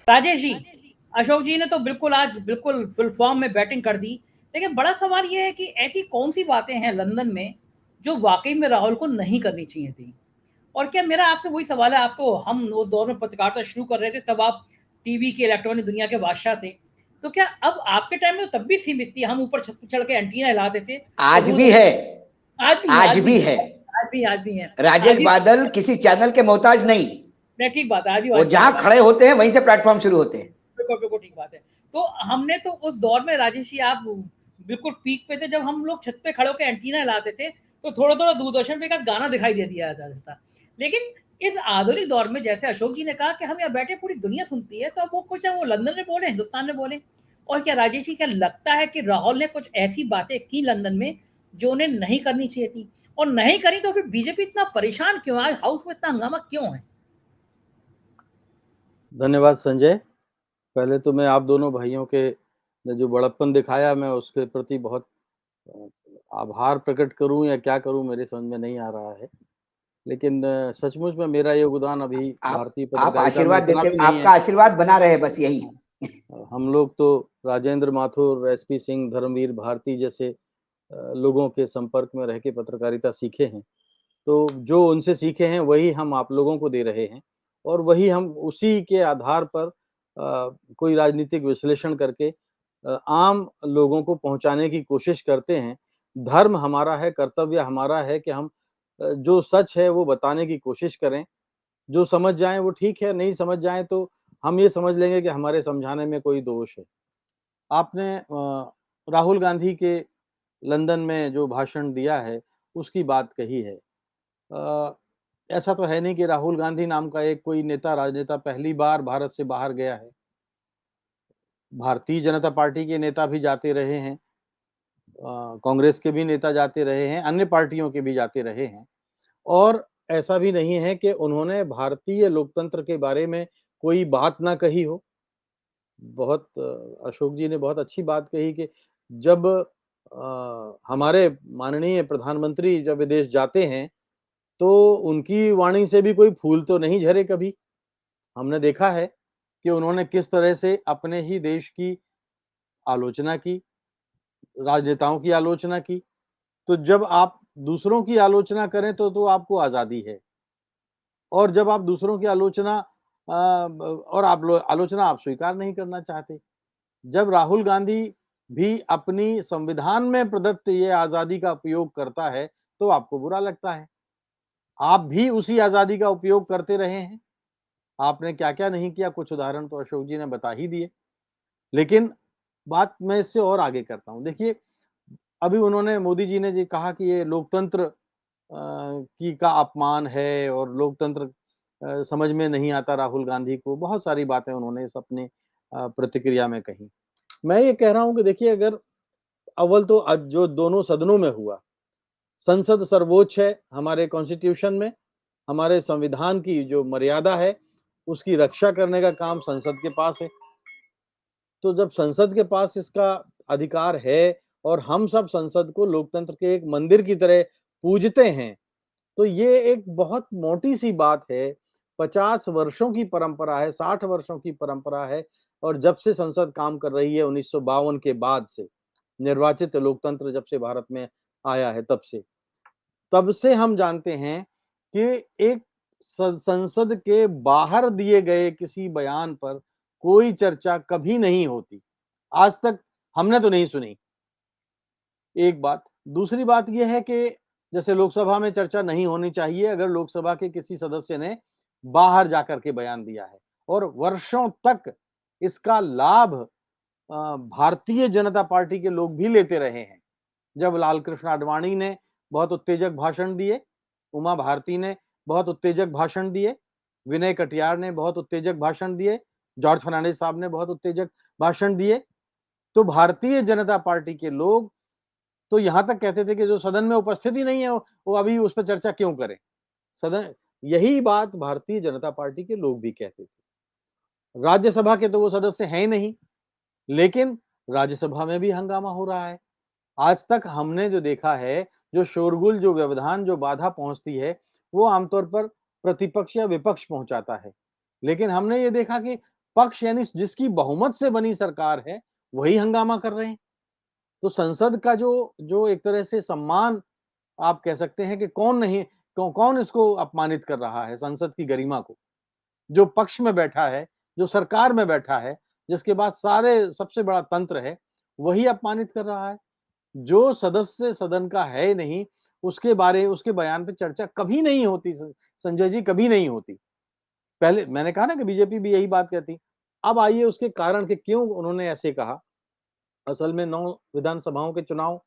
राजेश जी, अशोक जी ने तो बिल्कुल आज बिल्कुल फुल फॉर्म में बैटिंग कर दी। लेकिन बड़ा सवाल ये है कि ऐसी कौन सी बातें हैं लंदन में जो वाकई में राहुल को नहीं करनी चाहिए थी। और क्या मेरा आपसे वही सवाल है, आप तो हम उस दौर में पत्रकारिता शुरू कर रहे थे, तब आप टीवी की इलेक्ट्रॉनिक दुनिया के बादशाह थे। तो क्या अब आपके टाइम में तो तब भी सीमित थी, हम ऊपर छत पे चढ़ के एंटीना हिलाते थे और आज भी दूरदर्शन। है। आज भी है, आज आज भी भी है, है। आज भी है। आज राजेश भी बादल किसी चैनल के मोहताज नहीं। मैं ठीक बात है, आज भी वो वाजपेयी जहां है। खड़े होते हैं वहीं से प्लेटफॉर्म शुरू होते हैं। बिल्कुल, बिल्कुल ठीक बात है। तो हमने तो उस दौर में राजेश जी, आप बिल्कुल पीक पे थे, जब हम लोग छत पे खड़े होके एंटीना हिलाते थे, तो थोड़ा-थोड़ा दूरदर्शन पे एक आध गाना दिखाई दे दिया जाता था। लेकिन इस आधुनिक दौर में जैसे अशोक जी ने कहा कि हम यहाँ बैठे पूरी दुनिया सुनती है, तो अब वो कुछ चाहे वो लंदन में बोले, हिंदुस्तान में बोले। और क्या राजेश जी, क्या लगता है कि राहुल ने कुछ ऐसी बातें की लंदन में जो उन्हें नहीं करनी चाहिए थी? और नहीं करी तो फिर बीजेपी इतना परेशान क्यों है? आज हाउस में इतना हंगामा क्यों है? धन्यवाद संजय। पहले तो मैं आप दोनों भाइयों के ने जो बड़प्पन दिखाया, मैं उसके प्रति बहुत आभार प्रकट करूं या क्या करूं, मेरे समझ में नहीं आ रहा है। लेकिन सचमुच में मेरा योगदान अभी भारतीय आप पत्रकारिता में आशीर्वाद इतना देते, भी नहीं आपका है। आशीर्वाद बना रहे बस यही। हम लोग तो राजेंद्र माथुर, एसपी सिंह, धर्मवीर भारती जैसे लोगों के संपर्क में रह के पत्रकारिता सीखे हैं। तो जो उनसे सीखे हैं वही हम आप लोगों को दे रहे हैं, और वही हम उसी के आधार पर कोई राजनीतिक विश्लेषण करके आम लोगों को पहुंचाने की कोशिश करते हैं। धर्म हमारा है, कर्तव्य हमारा है कि हम जो सच है वो बताने की कोशिश करें। जो समझ जाएं वो ठीक है, नहीं समझ जाएं तो हम ये समझ लेंगे कि हमारे समझाने में कोई दोष है। आपने राहुल गांधी के लंदन में जो भाषण दिया है उसकी बात कही है। अ, ऐसा तो है नहीं कि राहुल गांधी नाम का एक कोई नेता, राजनेता पहली बार भारत से बाहर गया है। भारतीय जनता पार्टी के नेता भी जाते रहे हैं, कांग्रेस के भी नेता जाते रहे हैं, अन्य पार्टियों के भी जाते रहे हैं। और ऐसा भी नहीं है कि उन्होंने भारतीय लोकतंत्र के बारे में कोई बात ना कही हो। बहुत अशोक जी ने बहुत अच्छी बात कही कि जब हमारे माननीय प्रधानमंत्री जब विदेश जाते हैं तो उनकी वाणी से भी कोई फूल तो नहीं झरे कभी। हमने देखा है कि उन्होंने किस तरह से अपने ही देश की आलोचना की, राजनेताओं की आलोचना की। तो जब आप दूसरों की आलोचना करें तो आपको आज़ादी है, और जब आप दूसरों की आलोचना और आलोचना आप स्वीकार नहीं करना चाहते। जब राहुल गांधी भी अपनी संविधान में प्रदत्त ये आज़ादी का उपयोग करता है, तो आपको बुरा लगता है। आप भी उसी आज़ादी का उपयोग करते रहे हैं। आपने क्या-क्या नहीं किया, कुछ उदाहरण तो अशोक जी ने बता ही दिए। लेकिन बात मैं इससे और आगे करता हूँ। देखिए, अभी उन्होंने मोदी जी ने कहा कि ये लोकतंत्र की का अपमान है और लोकतंत्र समझ में नहीं आता राहुल गांधी को। बहुत सारी बातें उन्होंने इस अपने प्रतिक्रिया में कही। मैं ये कह रहा हूँ कि देखिए, अगर अव्वल तो आज जो दोनों सदनों में हुआ, संसद सर्वोच्च है हमारे कॉन्स्टिट्यूशन में, हमारे संविधान की जो मर्यादा है, उसकी रक्षा करने का काम संसद के पास है। तो जब संसद के पास इसका अधिकार है और हम सब संसद को लोकतंत्र के एक मंदिर की तरह पूजते हैं, तो ये एक बहुत मोटी-सी बात है। 50 वर्षों की परंपरा है, 60 वर्षों की परंपरा है, और जब से संसद काम कर रही है 1952 के बाद से, निर्वाचित लोकतंत्र जब से भारत में आया है तब से हम जानते हैं कि एक संसद के बाहर दिए गए किसी बयान पर कोई चर्चा कभी नहीं होती। आज तक हमने तो नहीं सुनी। एक बात। दूसरी बात यह है कि जैसे लोकसभा में चर्चा नहीं होनी चाहिए अगर लोकसभा के किसी सदस्य ने बाहर जाकर के बयान दिया है, और वर्षों तक इसका लाभ भारतीय जनता पार्टी के लोग भी लेते रहे हैं। जब लाल कृष्ण आडवाणी ने बहुत उत्तेजक भाषण दिए, उमा भारती ने बहुत उत्तेजक भाषण दिए, विनय कटियार ने बहुत उत्तेजक भाषण दिए, जॉर्ज फर्नांडिस साहब ने बहुत उत्तेजक भाषण दिए, तो भारतीय जनता पार्टी के लोग तो यहां तक कहते थे कि जो सदन में उपस्थित ही नहीं है वो अभी उस पर चर्चा क्यों करें। सदन, यही बात भारतीय जनता पार्टी के लोग भी कहते थे। राज्यसभा के तो वो सदस्य हैं ही नहीं, लेकिन राज्यसभा में भी हंगामा हो रहा है। आज तक हमने जो देखा है, जो शोरगुल, जो व्यवधान, जो बाधा पहुंचती है, वो आमतौर पर प्रतिपक्ष या विपक्ष पहुंचाता है। लेकिन हमने ये देखा कि पक्ष यानी जिसकी बहुमत से बनी सरकार है वही हंगामा कर रहे हैं। तो संसद का जो एक तरह से सम्मान आप कह सकते हैं कि कौन इसको अपमानित कर रहा है संसद की गरिमा को। जो पक्ष में बैठा है, जो सरकार में बैठा है, जिसके बाद सारे सबसे बड़ा तंत्र है, वही अपमानित कर रहा है। जो सदस्य सदन का है नहीं, उसके बयान पे चर्चा कभी नहीं होती संजय जी, कभी नहीं होती। पहले मैंने कहा ना कि बीजेपी भी यही बात कहती। अब आइए उसके कारण कि क्यों उन्होंने ऐसे कहा। असल में 9 विधानसभाओं के चुनाव,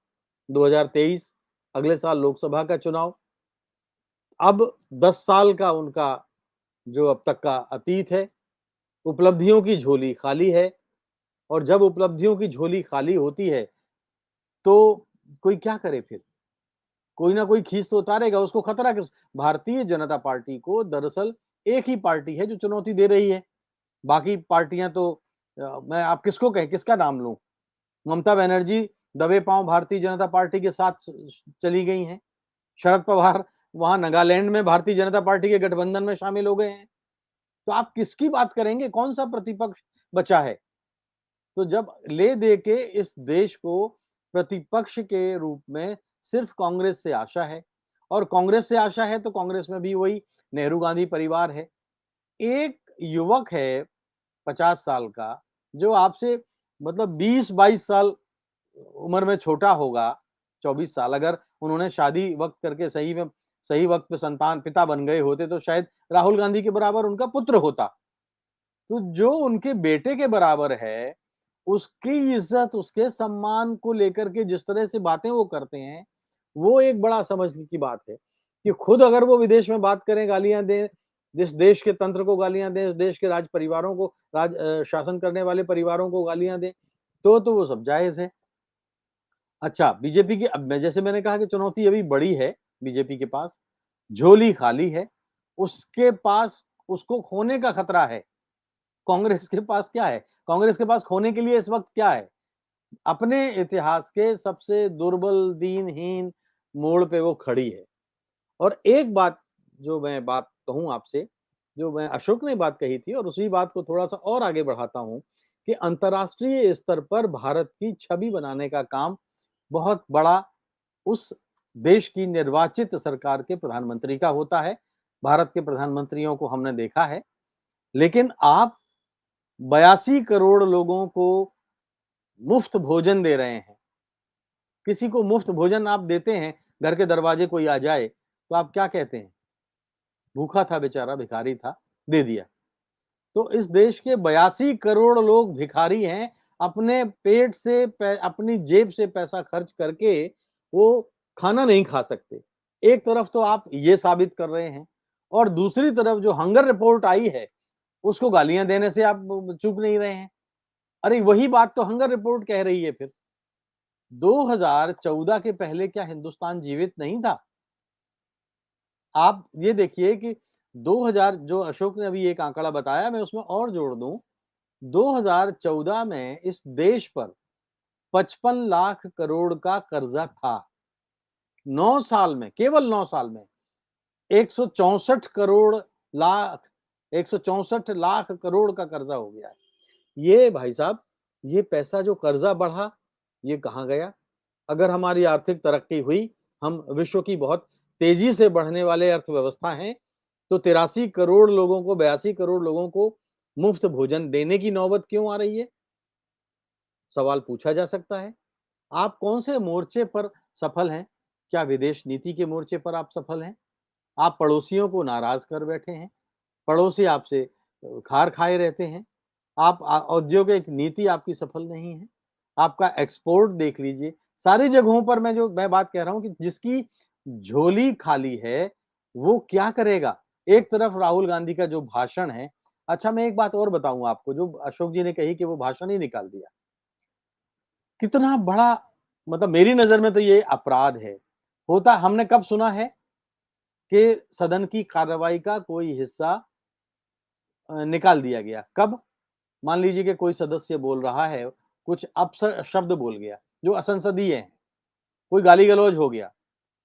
2023, अगले साल लोकसभा का चुनाव। अब 10 साल का उनका जो अब तक का अतीत है, उपलब्धियों की झोली खाली है। और जब उपलब्धियों की झोली खाली होती है तो कोई क्या करे फिर? कोई ना कोई खींच तो उतारेगा। उसको खतरा किस? भारतीय जनता पार्टी को दरअसल एक ही पार्टी है जो चुनौती दे रही है। बाकी पार्टियां तो मैं आप किसको कहें, किसका नाम लूं? ममता बनर्जी दबे पांव भारतीय जनता पार्टी के साथ चली गई हैं। शरद पवार वहां नागालैंड में भारतीय जनता पार्टी के गठबंधन में शामिल हो गए हैं। तो आप किसकी बात करेंगे? कौन सा प्रतिपक्ष बचा है? तो जब ले दे के इस देश को प्रतिपक्ष के रूप में सिर्फ कांग्रेस से आशा है, और कांग्रेस से आशा है तो कांग्रेस में भी वही नेहरू गांधी परिवार है। एक युवक है 50 साल का, जो आपसे मतलब 20-22 साल उम्र में छोटा होगा, 24 साल। अगर उन्होंने शादी वक्त करके सही वक्त पे संतान पिता बन गए होते तो शायद राहुल गांधी के बराबर उनका पुत्र होता। तो जो उनके बेटे के बराबर है, उसकी इज्जत, उसके सम्मान को लेकर के जिस तरह से बातें वो करते हैं, वो एक बड़ा समझ की बात है कि खुद अगर वो विदेश में बात करें, गालियां दें, जिस देश के तंत्र को गालियां दें, इस देश के राज परिवारों को, शासन करने वाले परिवारों को गालियां दें, तो वो सब जायज है। अच्छा, बीजेपी की, अब मैं जैसे मैंने कहा कि चुनौती अभी बड़ी है बीजेपी के पास, झोली खाली है, उसके पास उसको खोने का खतरा है। कांग्रेस के पास क्या है? कांग्रेस के पास खोने के लिए इस वक्त क्या है? अपने इतिहास के सबसे दुर्बल, दीनहीन मोड़ पे वो खड़ी है। और एक बात जो मैं बात कहूं आपसे, जो मैं अशोक ने बात कही थी और उसी बात को थोड़ा सा और आगे बढ़ाता हूं कि अंतर्राष्ट्रीय स्तर पर भारत की छवि बनाने का काम बहुत बड़ा उस देश की निर्वाचित सरकार के प्रधानमंत्री का होता है। भारत के प्रधानमंत्रियों को हमने देखा है। लेकिन आप 82 करोड़ लोगों को मुफ्त भोजन दे रहे हैं। किसी को मुफ्त भोजन आप देते हैं, घर के दरवाजे कोई आ जाए तो आप क्या कहते हैं? भूखा था बेचारा, भिखारी था, दे दिया। तो इस देश के 82 करोड़ लोग भिखारी हैं। अपने पेट से अपनी जेब से पैसा खर्च करके वो खाना नहीं खा सकते। एक तरफ तो आप ये साबित कर रहे हैं और दूसरी तरफ जो हंगर रिपोर्ट आई है उसको गालियां देने से आप चूक नहीं रहे हैं। अरे वही बात तो हंगर रिपोर्ट कह रही है फिर। 2014 के पहले क्या हिंदुस्तान जीवित नहीं था? आप ये देखिए कि 2000, जो अशोक ने अभी एक आंकड़ा बताया, मैं उसमें और जोड़ दूं, 2014 में इस देश पर 55 लाख करोड़ का कर्जा था। 9 साल में, केवल 9 साल में 164 करोड़ लाख 164 लाख करोड़ का कर्जा हो गया है। ये भाई साहब, ये पैसा जो कर्जा बढ़ा, ये कहाँ गया? अगर हमारी आर्थिक तरक्की हुई, हम विश्व की बहुत तेजी से बढ़ने वाले अर्थव्यवस्था हैं, तो 83 करोड़ लोगों को, 82 करोड़ लोगों को मुफ्त भोजन देने की नौबत क्यों आ रही है? सवाल पूछा जा सकता है। आप कौन से मोर्चे पर सफल हैं? क्या विदेश नीति के मोर्चे पर आप सफल हैं? आप पड़ोसियों को नाराज कर बैठे हैं। पड़ोसी आपसे खार खाए रहते हैं। आप औद्योगिक नीति आपकी सफल नहीं है। आपका एक्सपोर्ट देख लीजिए। सारी जगहों पर मैं बात कह रहा हूं कि जिसकी झोली खाली है वो क्या करेगा? एक तरफ राहुल गांधी का जो भाषण है। अच्छा, मैं एक बात और बताऊं आपको, जो अशोक जी ने कही कि वो भाषण ही निकाल दिया। कितना बड़ा, मतलब मेरी नजर में तो ये अपराध है। होता हमने कब सुना है कि सदन की कार्रवाई का कोई हिस्सा निकाल दिया गया? कब? मान लीजिए कि कोई सदस्य बोल रहा है, कुछ अपशब्द बोल गया जो असंसदीय है, कोई गाली गलौज हो गया,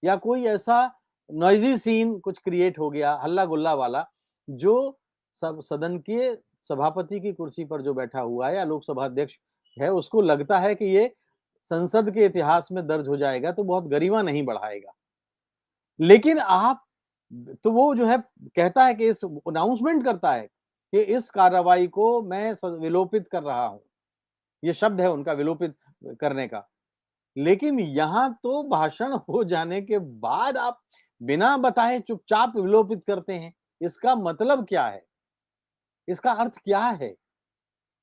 या कोई ऐसा नॉइजी सीन कुछ क्रिएट हो गया, हल्ला गुल्ला वाला, जो सब सदन के सभापति की कुर्सी पर जो बैठा हुआ है या लोकसभा अध्यक्ष है, उसको लगता है कि ये संसद के इतिहास में दर्ज हो जाएगा तो बहुत गरिमा नहीं बढ़ाएगा। लेकिन आप तो वो जो है कहता है कि इस अनाउंसमेंट करता है कि इस कार्रवाई को मैं विलोपित कर रहा हूं। ये शब्द है उनका, विलोपित करने का। लेकिन यहां तो भाषण हो जाने के बाद आप बिना बताए चुपचाप विलोपित करते हैं। इसका मतलब क्या है? इसका अर्थ क्या है?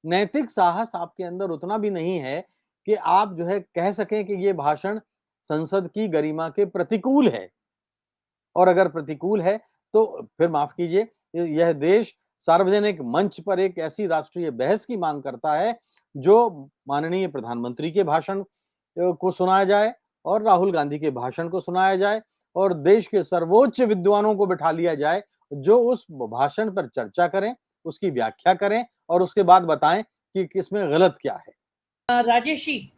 नैतिक साहस आपके अंदर उतना भी नहीं है कि आप जो है कह सकें कि ये भाषण संसद की गरिमा के प्रतिकूल है। और अगर प्रतिकूल है तो फिर माफ कीजिए, यह देश सार्वजनिक मंच पर एक ऐसी राष्ट्रीय बहस की मांग करता है जो माननीय प्रधानमंत्री के भाषण को सुनाया जाए और राहुल गांधी के भाषण को सुनाया जाए और देश के सर्वोच्च विद्वानों को बिठा लिया जाए जो उस भाषण पर चर्चा करें, उसकी व्याख्या करें और उसके बाद बताएं कि किसमें गलत क्या है। राजेश जी,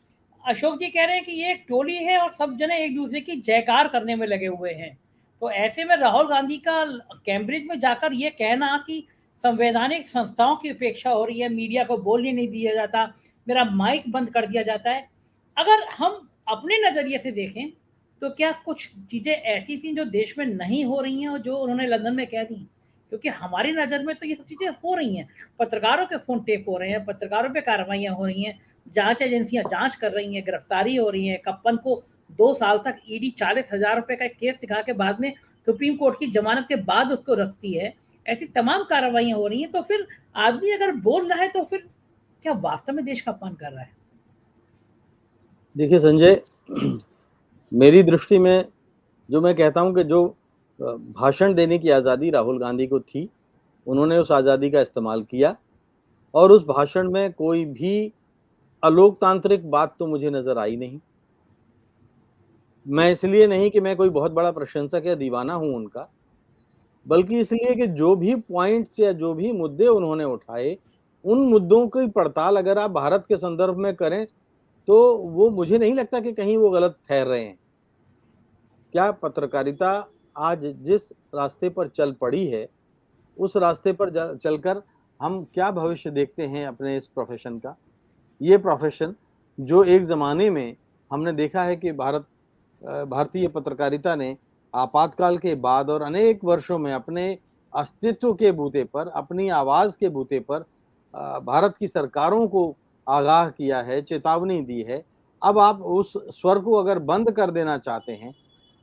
अशोक जी कह रहे हैं कि ये एक टोली है और सब जने एक दूसरे की जयकार करने में लगे हुए हैं। तो ऐसे में राहुल गांधी का कैम्ब्रिज में जाकर ये कहना कि संवैधानिक संस्थाओं की उपेक्षा हो रही है, मीडिया को बोलने नहीं दिया जाता, मेरा माइक बंद कर दिया जाता है। अगर हम अपने नजरिए से देखें तो क्या कुछ चीजें ऐसी थी जो देश में नहीं हो रही हैं और जो उन्होंने लंदन में कह दी? क्योंकि हमारी नजर में तो ये सब चीजें हो रही हैं। पत्रकारों के फोन टेप हो रहे हैं, पत्रकारों पे कार्रवाइयां हो रही हैं, जांच एजेंसियां जांच कर रही हैं, गिरफ्तारी हो रही है। कप्पन को 2 साल तक ईडी 40,000 रुपए का केस दिखा के बाद में सुप्रीम कोर्ट की जमानत के बाद उसको रखती है। ऐसी तमाम कार्रवाइयां हो रही हैं। तो फिर आदमी अगर बोल रहा है तो फिर क्या वास्तव में देश का अपमान कर रहा है? देखिए संजय, मेरी दृष्टि में जो मैं कहता हूं कि जो भाषण देने की आजादी राहुल गांधी को थी, उन्होंने उस आजादी का इस्तेमाल किया और उस भाषण में कोई भी अलोकतांत्रिक बात तो मुझे नजर आई नहीं। मैं इसलिए नहीं कि मैं कोई बहुत बड़ा प्रशंसक या दीवाना हूं उनका, बल्कि इसलिए कि जो भी पॉइंट्स या जो भी मुद्दे उन्होंने उठाए, उन मुद्दों की पड़ताल अगर आप भारत के संदर्भ में करें तो वो मुझे नहीं लगता कि कहीं वो गलत ठहर रहे हैं। क्या पत्रकारिता आज जिस रास्ते पर चल पड़ी है, उस रास्ते पर चलकर हम क्या भविष्य देखते हैं अपने इस प्रोफेशन का? ये प्रोफेशन जो एक ज़माने में हमने देखा है कि भारतीय पत्रकारिता ने आपातकाल के बाद और अनेक वर्षों में अपने अस्तित्व के बूते पर, अपनी आवाज़ के बूते पर भारत की सरकारों को आगाह किया है, चेतावनी दी है। अब आप उस स्वर को अगर बंद कर देना चाहते हैं,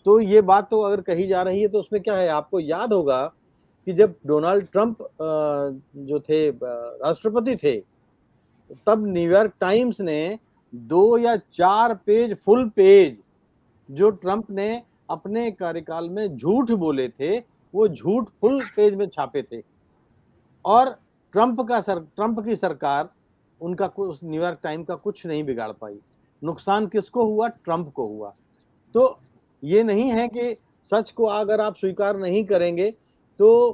तो ये बात तो अगर कही जा रही है तो उसमें क्या है? आपको याद होगा कि जब डोनाल्ड ट्रंप जो थे राष्ट्रपति थे, तब न्यूयॉर्क टाइम्स ने 2 या 4 पेज, फुल पेज जो ट्रंप ने अपने कार्यकाल में झूठ बोले थे, वो झूठ फुल पेज में छापे थे। और ट्रंप की सरकार उनका उस न्यूयॉर्क टाइम का कुछ नहीं बिगाड़ पाई। नुकसान किसको हुआ? ट्रंप को हुआ। तो ये नहीं है कि सच को अगर आप स्वीकार नहीं करेंगे तो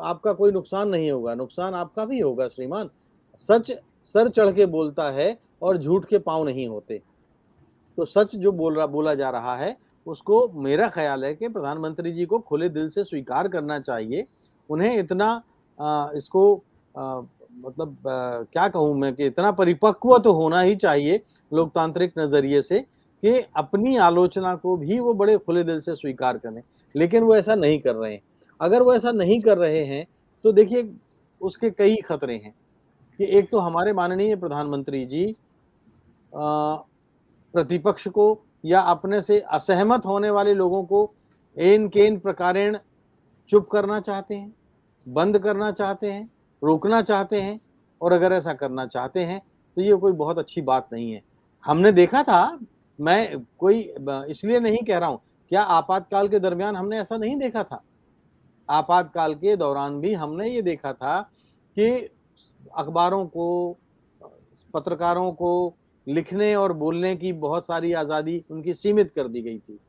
आपका कोई नुकसान नहीं होगा। नुकसान आपका भी होगा श्रीमान। सच सर चढ़ के बोलता है और झूठ के पांव नहीं होते। तो सच जो बोला जा रहा है उसको मेरा ख्याल है कि प्रधानमंत्री जी को खुले दिल से स्वीकार करना चाहिए। उन्हें इतना इसको मतलब क्या कहूं मैं कि इतना परिपक्व तो होना ही चाहिए लोकतांत्रिक नजरिए से कि अपनी आलोचना को भी वो बड़े खुले दिल से स्वीकार करें। लेकिन वो ऐसा नहीं कर रहे हैं। अगर वो ऐसा नहीं कर रहे हैं तो देखिए उसके कई खतरे हैं कि एक तो हमारे माननीय प्रधानमंत्री जी प्रतिपक्ष को या अपने से असहमत होने वाले लोगों को एन केन प्रकारेण चुप करना चाहते हैं, बंद करना चाहते हैं, रोकना चाहते हैं। और अगर ऐसा करना चाहते हैं तो ये कोई बहुत अच्छी बात नहीं है। हमने देखा था, मैं कोई इसलिए नहीं कह रहा हूं, क्या आपातकाल के दरमियान हमने ऐसा नहीं देखा था? आपातकाल के दौरान भी हमने ये देखा था कि अखबारों को, पत्रकारों को लिखने और बोलने की बहुत सारी आज़ादी उनकी सीमित कर दी गई थी।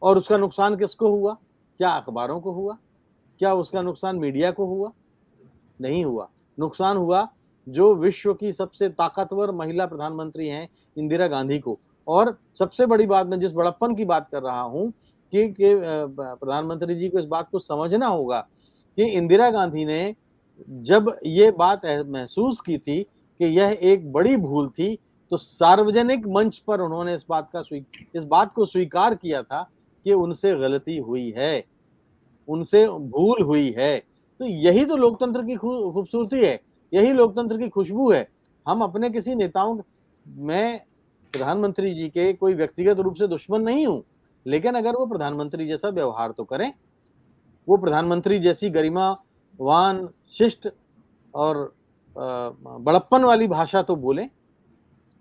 और उसका नुकसान किसको हुआ? क्या अखबारों को हुआ? क्या उसका नुकसान मीडिया को हुआ? नहीं हुआ। नुकसान हुआ जो विश्व की सबसे ताकतवर महिला प्रधानमंत्री हैं, इंदिरा गांधी को। और सबसे बड़ी बात, मैं जिस बड़प्पन की बात कर रहा हूं कि प्रधानमंत्री जी को इस बात को समझना होगा कि इंदिरा गांधी ने जब ये बात महसूस की थी कि यह एक बड़ी भूल थी, तो सार्वजनिक मंच पर उन्होंने इस बात को स्वीकार किया था कि उनसे गलती हुई है, उनसे भूल हुई है। तो यही तो लोकतंत्र की खूबसूरती है, यही लोकतंत्र की खुशबू है। हम अपने किसी नेताओं, मैं प्रधानमंत्री जी के कोई व्यक्तिगत रूप से दुश्मन नहीं हूं, लेकिन अगर वो प्रधानमंत्री जैसा व्यवहार तो करें, वो प्रधानमंत्री जैसी गरिमावान, शिष्ट और बड़प्पन वाली भाषा तो बोले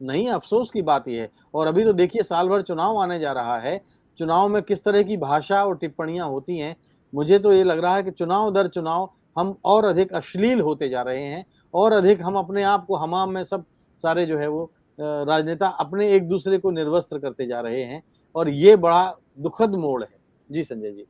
नहीं। अफसोस की बात यह है। और अभी तो देखिए साल भर चुनाव आने जा रहा है, चुनाव में किस तरह की भाषा और टिप्पणियां होती हैं। मुझे तो ये लग रहा है कि चुनाव दर चुनाव हम और अधिक अश्लील होते जा रहे हैं, और अधिक हम अपने आप को हमाम में सब सारे जो है वो राजनेता अपने एक दूसरे को निर्वस्त्र करते जा रहे हैं, और ये बड़ा दुखद मोड़ है। जी संजय जी।